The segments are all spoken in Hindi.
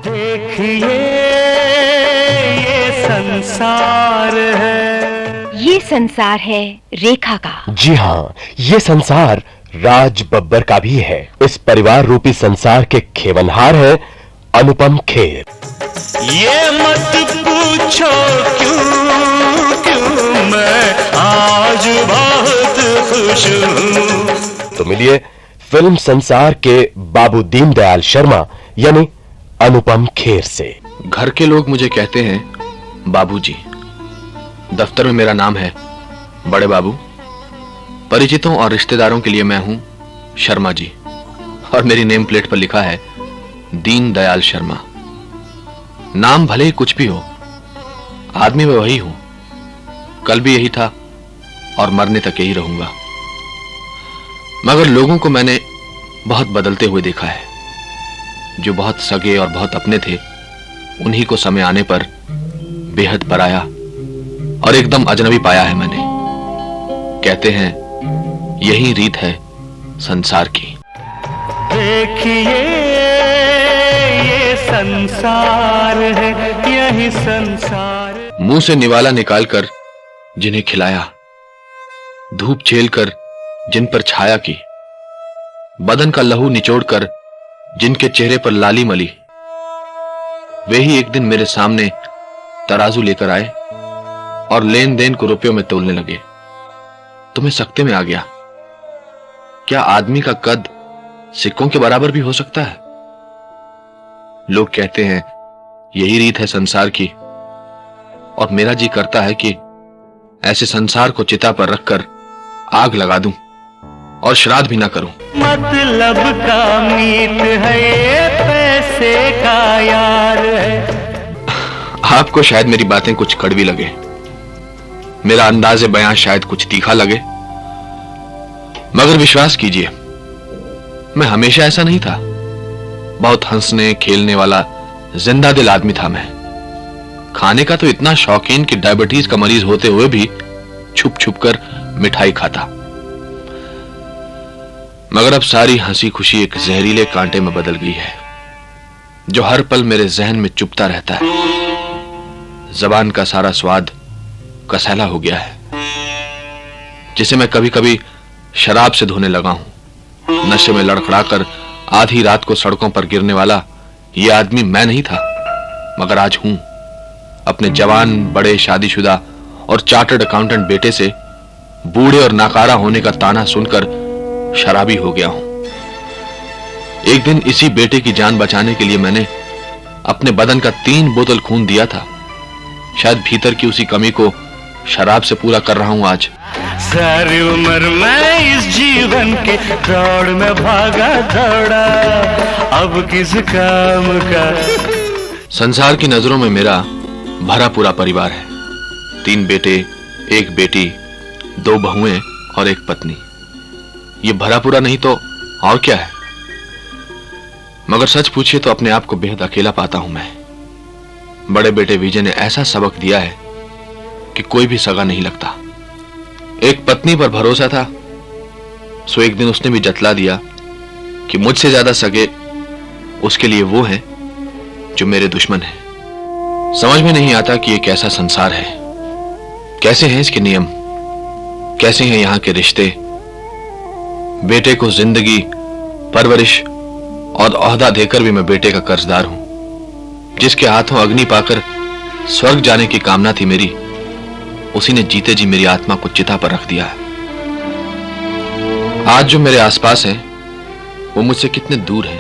देखिए ये संसार है, ये संसार है रेखा का। जी हाँ, ये संसार राज बब्बर का भी है। इस परिवार रूपी संसार के खेवनहार है अनुपम खेर। ये मत पूछो क्यों क्यों मैं आज बहुत खुश हूँ। तो मिलिए फिल्म संसार के बाबू दीनदयाल शर्मा यानी अनुपम खेर से। घर के लोग मुझे कहते हैं बाबूजी। दफ्तर में मेरा नाम है बड़े बाबू। परिचितों और रिश्तेदारों के लिए मैं हूं शर्मा जी, और मेरी नेम प्लेट पर लिखा है दीनदयाल शर्मा। नाम भले ही कुछ भी हो, आदमी मैं वही हूं। कल भी यही था और मरने तक यही रहूंगा। मगर लोगों को मैंने बहुत बदलते हुए देखा है। जो बहुत सगे और बहुत अपने थे, उन्हीं को समय आने पर बेहद पराया और एकदम अजनबी पाया है मैंने। कहते हैं यही रीत है संसार की। देखिए ये संसार है, यही संसार। मुंह से निवाला निकालकर जिन्हें खिलाया, धूप झेलकर जिन पर छाया की, बदन का लहू निचोड़कर जिनके चेहरे पर लाली मली, वे ही एक दिन मेरे सामने तराजू लेकर आए और लेन देन को रुपयों में तोलने लगे। तो मैं सकते में आ गया। क्या आदमी का कद सिक्कों के बराबर भी हो सकता है? लोग कहते हैं यही रीत है संसार की, और मेरा जी करता है कि ऐसे संसार को चिता पर रखकर आग लगा दूं और श्राद्ध भी ना करूं। मतलब का मीत है ये, पैसे का यार है। आपको शायद मेरी बातें कुछ कड़वी लगे, मेरा अंदाज़े बयां शायद कुछ तीखा लगे, मगर विश्वास कीजिए मैं हमेशा ऐसा नहीं था। बहुत हंसने खेलने वाला जिंदा दिल आदमी था मैं। खाने का तो इतना शौकीन कि डायबिटीज का मरीज होते हुए भी छुप छुप कर मिठाई खाता। मगर अब सारी हंसी खुशी एक जहरीले कांटे में बदल गई है, जो हर पल मेरे जहन में चुभता रहता है। जबान का सारा स्वाद कसैला हो गया है, जिसे मैं कभी कभी शराब से धोने लगा हूं। नशे में लड़खड़ाकर आधी रात को सड़कों पर गिरने वाला यह आदमी मैं नहीं था, मगर आज हूं। अपने जवान बड़े शादीशुदा और चार्टर्ड अकाउंटेंट बेटे से बूढ़े और नाकारा होने का ताना सुनकर शराबी हो गया हूं। एक दिन इसी बेटे की जान बचाने के लिए मैंने अपने बदन का 3 बोतल खून दिया था। शायद भीतर की उसी कमी को शराब से पूरा कर रहा हूं आज। सारी उम्र मैं इस जीवन के दौड़ में भागा दौड़ा, अब किस काम का। संसार की नजरों में मेरा भरा पूरा परिवार है। 3 बेटे, 1 बेटी, 2 बहुएं और 1 पत्नी। ये भरा पूरा नहीं तो और क्या है? मगर सच पूछिए तो अपने आप को बेहद अकेला पाता हूं मैं। बड़े बेटे विजय ने ऐसा सबक दिया है कि कोई भी सगा नहीं लगता। एक पत्नी पर भरोसा था, सो एक दिन उसने भी जतला दिया कि मुझसे ज्यादा सगे उसके लिए वो हैं जो मेरे दुश्मन हैं। समझ में नहीं आता कि ये कैसा संसार है, कैसे हैं इसके नियम, कैसे हैं यहां के रिश्ते। बेटे को जिंदगी, परवरिश और ओहदा देकर भी मैं बेटे का कर्जदार हूं। जिसके हाथों अग्नि पाकर स्वर्ग जाने की कामना थी मेरी, उसी ने जीते जी मेरी आत्मा को चिता पर रख दिया है। आज जो मेरे आसपास है वो मुझसे कितने दूर है।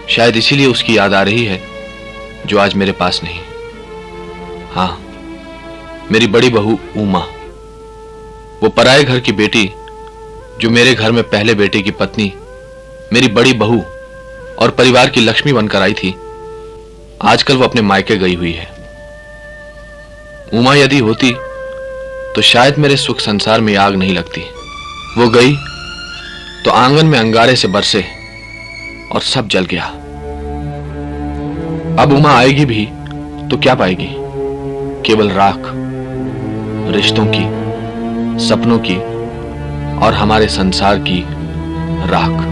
शायद इसीलिए उसकी याद आ रही है जो आज मेरे पास नहीं। हां, मेरी बड़ी बहू उमा, वो पराए घर की बेटी जो मेरे घर में पहले बेटे की पत्नी, मेरी बड़ी बहू और परिवार की लक्ष्मी बनकर आई थी, आजकल वो अपने मायके गई हुई है। उमा यदि होती तो शायद मेरे सुख संसार में आग नहीं लगती। वो गई तो आंगन में अंगारे से बरसे और सब जल गया। अब उमा आएगी भी तो क्या पाएगी? केवल राख, रिश्तों की, सपनों की और हमारे संसार की राख।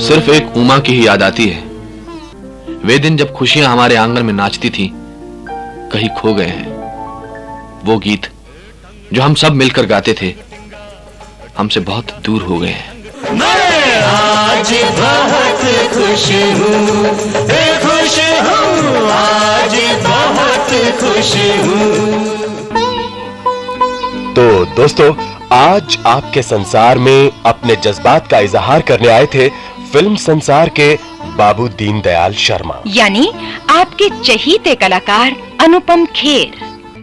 सिर्फ एक उमा की ही याद आती है वे दिन जब खुशियां हमारे आंगन में नाचती थी कहीं खो गए हैं। वो गीत जो हम सब मिलकर गाते थे हमसे बहुत दूर हो गए हैं। मैं आज बहुत खुश हूँ, खुश हूँ, आज बहुत खुश हूँ। तो दोस्तों, आज आपके संसार में अपने जज्बात का इजहार करने आए थे फिल्म संसार के बाबू दीनदयाल शर्मा, यानी आपके चहीते कलाकार अनुपम खेर।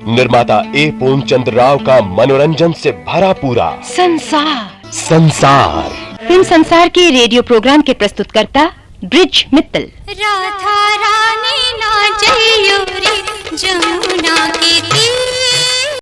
निर्माता ए पूर्णचंद्र राव का मनोरंजन से भरा पूरा संसार। फिल्म संसार के रेडियो प्रोग्राम के प्रस्तुतकर्ता ब्रिज मित्तल। राधा रानी ना जइयो रे जमुना के तीर